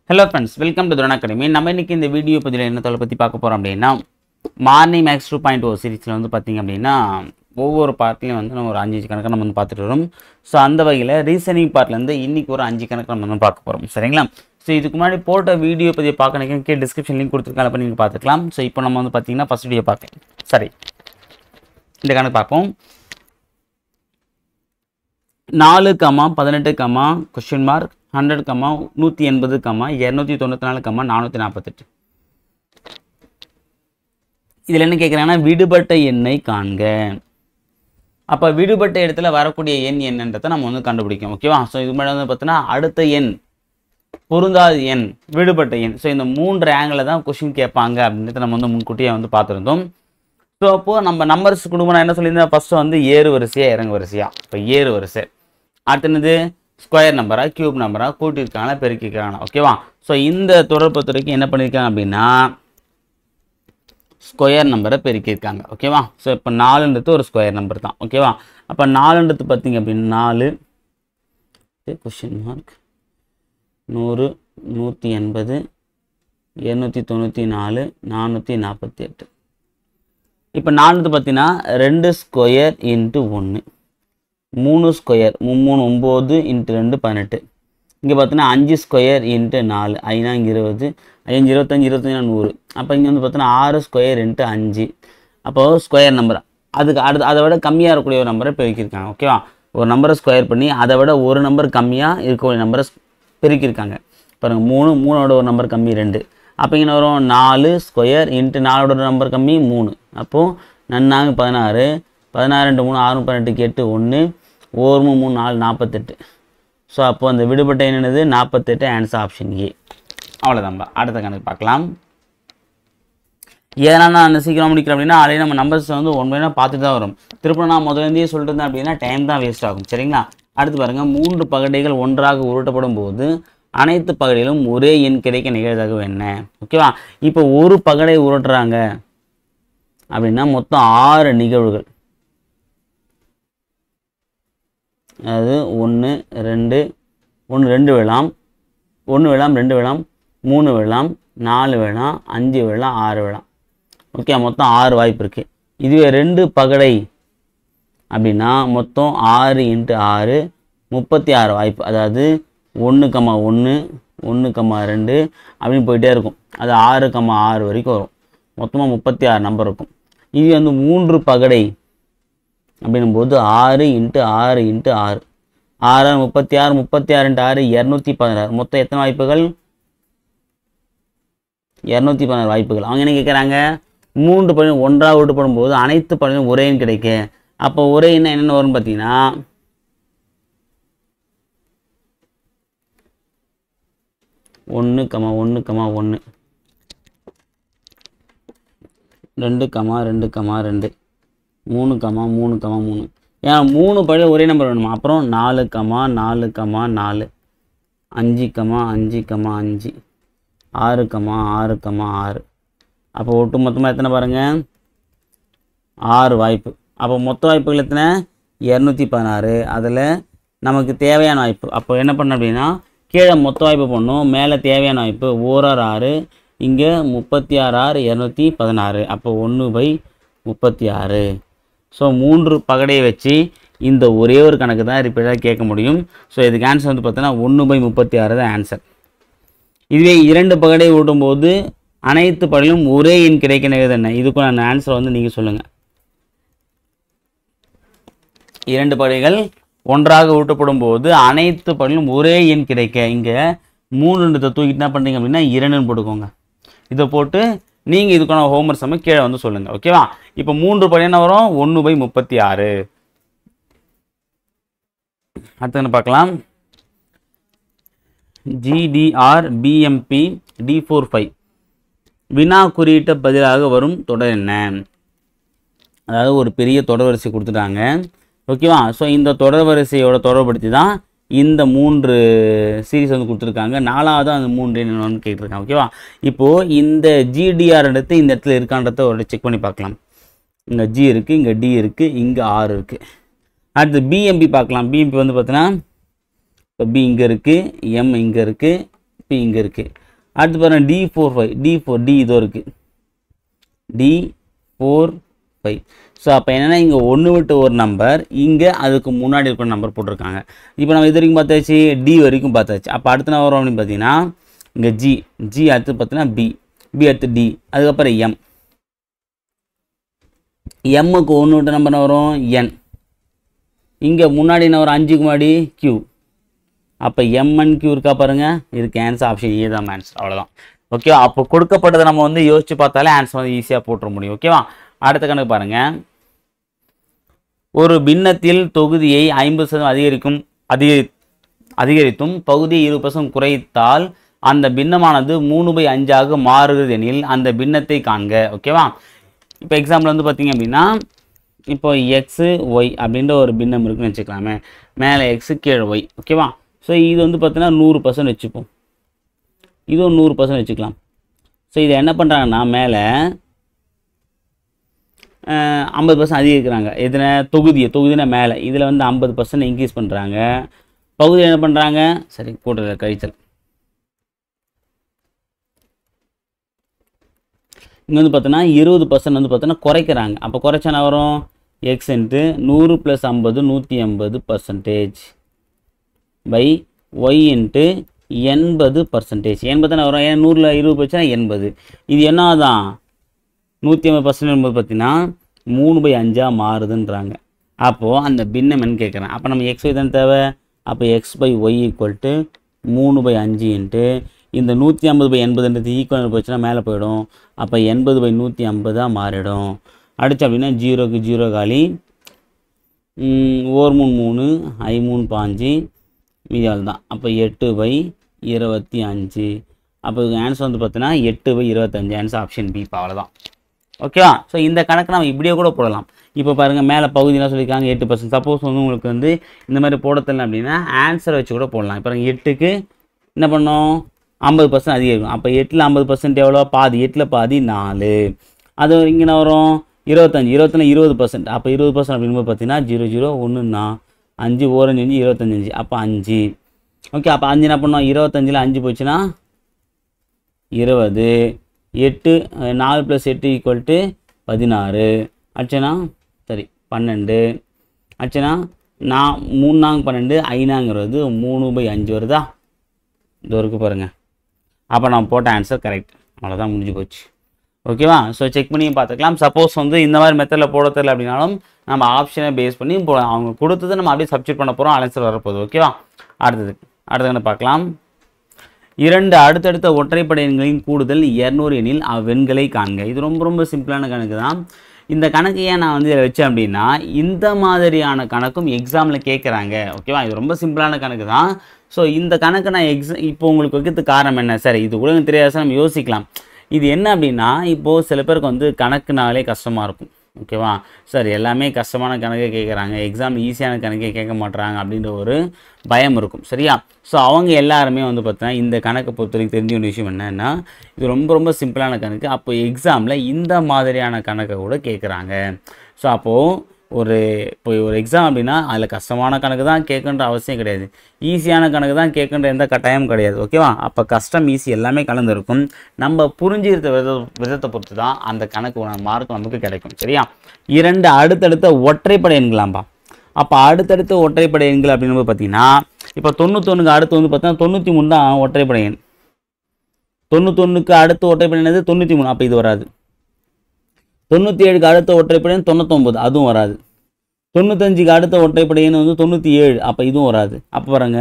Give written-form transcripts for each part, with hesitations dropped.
Hello friends, welcome to Dhrona Academy. நம்ம இன்னைக்கு இந்த வீடியோ பதிவில் என்ன தலைப்பை பத்தி பார்க்க போறோம் அப்படின்னா மார்னிங் மேக்ஸ் 2.0 சீரிஸ்ல வந்து பாத்தீங்க அப்படின்னா ஒவ்வொரு பார்ட்லயும் வந்து நம்ம ஒரு 5 கணக்கு நம்ம வந்து பார்த்துட்டு வரோம். சோ அந்த வகையில ரீசனிங் பார்ட்ல இருந்து இன்னைக்கு ஒரு 5 கணக்கு நம்ம வந்து பார்க்க போறோம். சரிங்களா? சோ இதுக்கு முன்னாடி போட்ட வீடியோ பதிவை பார்க்கணும்னா கீழ டிஸ்கிரிப்ஷன் லிங்க் கொடுத்திருக்கேன், அப்ப நீங்க பார்த்துக்கலாம். சோ இப்போ நம்ம வந்து பாத்தீங்கன்னா ஃபர்ஸ்ட் வீடியோ பார்க்கலாம். சரி. இந்த கணக்கு பார்ப்போம். 4, 18, question mark 100, 180, 294, 448. இதில் என்ன கேட்குறாங்கன்னா விடுபட்ட எண்ணை காண்க. அப்போ விடுபட்ட இடத்துல வரக்கூடிய எண் என்னன்றதை நம்ம வந்து கண்டுபிடிக்கும். ஓகேவா? ஸோ இது முன்னாடி வந்து பார்த்தீங்கன்னா அடுத்த எண், பொருந்தாத எண், விடுபட்ட எண். ஸோ இந்த 3 ஆங்கிளில் தான் கொஸ்டின் கேட்பாங்க அப்படின்றத நம்ம வந்து முன்கூட்டியே வந்து பார்த்துருந்தோம். ஸோ அப்போது நம்ம நம்பர்ஸ் கொடுக்கணும் என்ன சொல்லியிருந்தேன், ஃபஸ்ட்டு வந்து ஏறு வரிசையா இறங்கு வரிசையா. இப்போ ஏறு வரிசை, அடுத்தது ஸ்கொயர் நம்பரா கியூப் நம்பரா கூட்டியிருக்காங்களா பெருக்கிருக்காங்களா. ஓகேவா? ஸோ இந்த தொடர்பு வரைக்கும் என்ன பண்ணியிருக்காங்க அப்படின்னா ஸ்கொயர் நம்பரை பெருக்கியிருக்காங்க. ஓகேவா? ஸோ இப்போ 4ன்றது ஒரு ஸ்கொயர் நம்பர் தான். ஓகேவா? அப்போ 4ன்றது பார்த்தீங்க அப்படின்னா 4 கொஸ்டின் மார்க் 100, 180, 294, 448. இப்போ 4ன்றது பார்த்தீங்கன்னா 2 ஸ்கொயர் இன்ட்டு 1, 3 ஸ்கொயர் 3 9 இன்ட்டு 2 18. இங்கே பார்த்தீங்கன்னா 5 ஸ்கொயர் இன்ட்டு 4 5 20, 5 25, 25 100. அப்போ இங்கே வந்து பார்த்தீங்கன்னா 6 ஸ்கொயர் இன்ட்டு 5. அப்போது ஸ்கொயர் நம்பர் அதுக்கு அடுத்து அதை விட கம்மியாக இருக்கக்கூடிய ஒரு நம்பரை பெருக்கியிருக்காங்க. ஓகேவா? ஒரு நம்பரை ஸ்கொயர் பண்ணி அதை விட ஒரு நம்பர் கம்மியாக இருக்கக்கூடிய நம்பரை பெருக்கியிருக்காங்க. பாருங்கள் 3, 3ஓட ஒரு நம்பர் கம்மி 2. அப்போ இங்கே வரும் 4 ஸ்கொயர் இன்ட்டு 4ஓட ஒரு நம்பர் கம்மி 3. அப்போது நன்னாங்க 16, 16 2 3 6 18 8 1 1 3 4 48. ஸோ அப்போ அந்த விடுபட்ட என்னது 48, ஆன்சர் ஆப்ஷன் ஏ. அவ்வளோதான்பா. அடுத்த கணக்கு பார்க்கலாம். ஏன்னா நான் சீக்கிரம் முடிக்கிறேன் அப்படின்னா ஆல்ரெடி நம்ம நம்பர்ஸ் வந்து ஒன்று பார்த்துட்டு தான் வரும். திருப்பி நான் முதலேருந்தே சொல்லிட்டு இருந்தேன் அப்படின்னா டைம் தான் வேஸ்ட் ஆகும். சரிங்களா? அடுத்து பாருங்கள், 3 பகடைகள் ஒன்றாக உருட்டப்படும் போது அனைத்து பகடையிலும் ஒரே எண் கிடைக்க நிகழ்தகவு என்ன? ஓகேவா? இப்போ ஒரு பகடை உருட்டுறாங்க அப்படின்னா மொத்தம் 6 நிகழ்வுகள். அதாவது 1 2 விழாம், 1 விழாம், 2 விழாம், 3 விழாம், 4 விழாம், 5 விழாம், 6 விழாம். ஓகே, மொத்தம் 6 வாய்ப்பு இருக்குது. இதுவே 2 பகடை அப்படின்னா மொத்தம் 6 இன்ட்டு 6 36 வாய்ப்பு. அதாவது 1, 1, 1, 2 அப்படின்னு போயிட்டே இருக்கும். அது 6, 6 வரைக்கும் வரும். மொத்தமாக 36 நம்பர் இருக்கும். இது வந்து 3 பகடை அப்படின்னும்போது 6 இன்ட்டு 6 இன்ட்டு 6 6 36, 36 இன்ட்டு 6 216. மொத்தம் எத்தனை வாய்ப்புகள்? 216 வாய்ப்புகள். அவங்க என்ன கேட்குறாங்க, 3 படம் ஒன்றாக உருட்டப்படும் போது அனைத்து படங்களும் ஒரே எண் கிடைக்க. அப்போ ஒரே எண் என்னென்ன வரும்னு பார்த்தீங்கன்னா 1, 1, 1, 2, 2, 2, 3, 3, 3. ஏன்னா 3 படம் ஒரே நம்பர் வேணுமா? அப்புறம் 4, 4, 4, 5, 5, 5, 6, 6, 6. அப்போ ஒட்டு மொத்தமாக எத்தனை பாருங்கள், 6 வாய்ப்பு. அப்போ மொத்த வாய்ப்புகள் எத்தனை? 216. அதில் நமக்கு தேவையான வாய்ப்பு அப்போ என்ன பண்ணணும் அப்படின்னா கீழே மொத்த வாய்ப்பு பண்ணணும், மேலே தேவையான வாய்ப்பு 1/6, இங்கே 36, 216. அப்போ 1/36. ஸோ 3 பகடையை வச்சு இந்த ஒரே ஒரு கணக்கு தான் ரிப்பீட்டாக கேட்க முடியும். ஸோ இதுக்கு ஆன்சர் வந்து பார்த்தீங்கன்னா 1/36 தான் ஆன்சர். இதுவே 2 பகடை ஓட்டும்போது அனைத்து பகடையும் ஒரே எண் கிடைக்க நிகழ்வு என்ன? இதுக்கும் அந்த ஆன்சர் வந்து நீங்கள் சொல்லுங்கள். 2 பகடைகள் ஒன்றாக ஊட்டப்படும் போது அனைத்து பகடையும் ஒரே எண் கிடைக்க. இங்கே 3 தூக்கிட்டு என்ன பண்ணுறீங்க அப்படின்னா 2ன்னு போட்டுக்கோங்க. இதை போட்டு நீங்கள் இதுக்கான ஹோம்ஒர்க் சம்ம கீழே வந்து சொல்லுங்கள். ஓகேவா? இப்போ 3 படி என்ன வரும்? 1/36. அடுத்து பார்க்கலாம். GDR BMP D45 வினா குறியீட்ட பதிலாக வரும் தொடர் என்ன? அதாவது ஒரு பெரிய தொடர் வரிசை கொடுத்துட்டாங்க. ஓகேவா? ஸோ இந்த தொடர் வரிசையோட தொடர்படுத்தி தான் இந்த 3 சீரீஸ் வந்து கொடுத்துருக்காங்க. 4வது அந்த 3 என்னன்னு கேட்டிருக்காங்க. ஓகேவா? இப்போது இந்த GDR எடுத்து இந்த இடத்துல இருக்கான்றத ஒரு செக் பண்ணி பார்க்கலாம். இங்கே G இருக்குது, இங்கே D இருக்குது, இங்கே R இருக்குது. அடுத்து BMP பார்க்கலாம். BMP வந்து பார்த்தீங்கன்னா இப்போ பி இங்கே இருக்குது, எம் இங்கே இருக்குது, பி இங்கே இருக்குது. அடுத்து பாருங்கள் D4 5 D இதோ இருக்குது D4 5. ஸோ அப்போ என்னென்னா இங்கே ஒன்று விட்டு ஒரு நம்பர், இங்கே அதுக்கு முன்னாடி இருக்கிற நம்பர் போட்டிருக்காங்க. இப்போ நம்ம இது வரைக்கும் பார்த்தாச்சு, டி வரைக்கும் பார்த்தாச்சு. அப்போ அடுத்து நான் வரோம் அப்படின்னு பார்த்தீங்கன்னா இங்கே ஜி அடுத்து பார்த்தீங்கன்னா பி அடுத்து டி, அதுக்கப்புறம் எம்முக்கு ஒன்று விட்டு நம்பர் வரும் என், இங்கே முன்னாடி என்ன வரும் 5க்கு முன்னாடி கியூ. அப்போ எம்என் கியூ இருக்கா பாருங்கள், இதுக்கு ஆன்சர் ஆப்ஷன் ஏ தான் ஆன்சர். அவ்வளோதான். ஓகேவா? அப்போ கொடுக்கப்பட்டதை நம்ம வந்து யோசிச்சு பார்த்தாலே ஆன்சர் வந்து ஈஸியாக போட்டுற முடியும். ஓகேவா? அடுத்த கணக்கு பாருங்கள். ஒரு பின்னத்தில் தொகுதியை 50% அதிகரித்தும் பகுதியை 20% குறைத்தால் அந்த பின்னமானது 3/5 மாறுகிறது எனில் அந்த பின்னத்தை காண்க. ஓகேவா? இப்போ எக்ஸாம்பிள் வந்து பார்த்தீங்க அப்படின்னா, இப்போ எக்ஸு ஒய் அப்படின்ற ஒரு பின்னம் இருக்குன்னு வச்சுக்கலாமே, மேலே எக்ஸு கீழே ஒய். ஓகேவா? ஸோ இது வந்து பார்த்தீங்கன்னா 100% வச்சுப்போம், இதுவும் 100% வச்சுக்கலாம். ஸோ இதை என்ன பண்ணுறாங்கன்னா மேலே 50% அதிகரிக்கிறாங்க. எதுனா தொகுதினா மேலே இதில் வந்து 50% இன்க்ரீஸ் பண்ணுறாங்க. பகுதியில் என்ன பண்ணுறாங்க, சரி கூட்டல் கழிச்சல். இங்கே வந்து பார்த்தோன்னா 20% வந்து பார்த்தோன்னா குறைக்கிறாங்க. அப்போ குறைச்சா வரும் x into 100 + 50 150% by y into 80%. 80 வரும், ஏன்னா 100ல் 20 போச்சுன்னா 80. இது என்ன தான் 150% பார்த்தீங்கன்னா 3/5 மாறுதுன்றாங்க. அப்போது அந்த பின்னம் என்னன்னு கேட்குறேன். அப்போ நம்ம எக்ஸ் ஒய் தானே தேவை. அப்போ x/y = 3/5 இன்ட்டு இந்த 150/80 ஈக்குவல் போச்சுன்னா மேலே போயிடும். அப்போ 80/150 மாறிடும். அடிச்சு அப்படின்னா 0க்கு 0 காலி, 4 3 3 I 3 5 மீதியால் தான். அப்போ 8/25. அப்போ ஆன்சர் வந்து பார்த்தீங்கன்னா 8/25. Answer option b. அவ்வளோதான். ஓகேவா? ஸோ இந்த கணக்கு நம்ம இப்படியே கூட போடலாம். இப்போ பாருங்கள் மேலே பகுதியெலாம் சொல்லியிருக்காங்க 8%. சப்போஸ் வந்து உங்களுக்கு வந்து இந்த மாதிரி போட தெரியல அப்படின்னா ஆன்சரை வச்சு கூட போடலாம். இப்போ 8க்கு என்ன பண்ணோம் 50% அதிகம். அப்போ 8ல் 50% எவ்வளோ, பாதி. 8ல் பாதி 4. அது இங்கே என்ன வரும் 25. 20% அப்போ 20% அப்படிங்கும்போது பார்த்தீங்கன்னா 0 0 1 5 1 5 25. அப்போ 5. ஓகே, அப்போ 5 என்ன பண்ணோம் 25ல் 5 போச்சுன்னா 20. 8 4 + 8 = 16. ஆச்சுன்னா சரி 12. ஆச்சுன்னா 3 நாங்க 12 ஐநாங்கிறது 3/5 வருதா, இது வரைக்கும் பாருங்கள். அப்போ நம்ம போட்ட ஆன்சர் கரெக்ட். அவ்வளோதான், முடிஞ்சு போச்சு. ஓகேவா? ஸோ செக் பண்ணி பார்த்துக்கலாம். சப்போஸ் வந்து இந்த மாதிரி மெத்தடில் போட தெரியல அப்படின்னாலும் நம்ம ஆப்ஷனை பேஸ் பண்ணி அவங்க கொடுத்தது நம்ம அப்படியே சப்ஸ்டிட் பண்ண போகிறோம். ஆன்சர் வரப்போகுது. ஓகேவா? அடுத்தது பார்க்கலாம். 2 அடுத்தடுத்த ஒற்றைப்படை எண்களின் கூடுதல் 200 எனில் அவ்வெண்களை காண்க. இது ரொம்ப சிம்பிளான கணக்கு தான். இந்த கணக்கு ஏன் நான் வந்து இதில் வச்சேன் அப்படின்னா, இந்த மாதிரியான கணக்கும் எக்ஸாமில் கேட்குறாங்க. ஓகேவா? இது ரொம்ப சிம்பிளான கணக்கு தான். ஸோ இந்த கணக்கு நான் இப்போ உங்களுக்கு வைக்கிறதுக்கு காரணம் என்ன, சரி இது கூட எனக்கு தெரியாத நம்ம யோசிக்கலாம். இது என்ன அப்படின்னா, இப்போது சில பேருக்கு வந்து கணக்குனாலே கஷ்டமாக இருக்கும். ஓகேவா? சார் எல்லாமே கஷ்டமான கணக்கே கேட்குறாங்க, எக்ஸாம் ஈஸியான கணக்கே கேட்க மாட்டுறாங்க அப்படின்ற ஒரு பயம் இருக்கும். சரியா? ஸோ அவங்க எல்லாருமே வந்து பார்த்தீங்கன்னா இந்த கணக்கை பொறுத்த வரைக்கும் தெரிஞ்ச ஒரு விஷயம் என்னென்னா, இது ரொம்ப சிம்பிளான கணக்கு. அப்போ எக்ஸாமில் இந்த மாதிரியான கணக்கை கூட கேட்குறாங்க. ஸோ அப்போது இப்போ ஒரு எக்ஸாம் அப்படின்னா அதில் கஷ்டமான கணக்கு தான் கேட்குன்ற அவசியம் கிடையாது, ஈஸியான கணக்கு தான் கேட்குன்ற எந்த கட்டாயமும் கிடையாது. ஓகேவா? அப்போ கஷ்டம் ஈஸி எல்லாமே கலந்துருக்கும். நம்ம புரிஞ்சிருந்த விதத்தை பொறுத்து தான் அந்த கணக்கு மார்க் நமக்கு கிடைக்கும். சரியா? 2 அடுத்தடுத்த ஒற்றைப்படை எண்களாம்பா. அப்போ அடுத்தடுத்த ஒற்றைப்படை எண்கள் அப்படின்னு பார்த்தீங்கன்னா, இப்போ 91க்கு அடுத்து வந்து பார்த்தீங்கன்னா 93 தான் ஒற்றைப்படை எண். 91க்கு அடுத்த ஒற்றைப்படை என்னது 93. அப்போ இது வராது. 97க்கு அடுத்த ஒற்றைப்படை எண் 99, அதுவும் வராது. 95க்கு அடுத்த ஒற்றைப்படை எண் வந்து 97, அப்போ இதுவும் வராது. அப்போ பாருங்க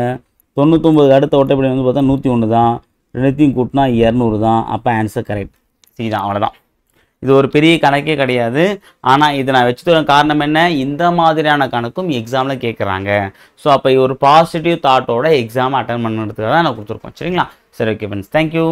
99க்கு அடுத்த ஒற்றைப்படை வந்து பார்த்தா 101 தான், ரெண்டுத்தையும் கூட்டினா 200 தான். அப்போ ஆன்சர் கரெக்ட். சரி தான், அவ்வளோதான். இது ஒரு பெரிய கணக்கே கிடையாது. ஆனால் இதை நான் வச்சுட்டு காரணம் என்ன, இந்த மாதிரியான கணக்கும் எக்ஸாமில் கேட்குறாங்க. ஸோ அப்போ ஒரு பாசிட்டிவ் தாட்டோட எக்ஸாம் அட்டன் பண்ணுறதுக்காக தான் நான் கொடுத்துருக்கோம். சரிங்களா? சரி, ஓகே ஃப்ரெண்ட்ஸ், தேங்க்யூ.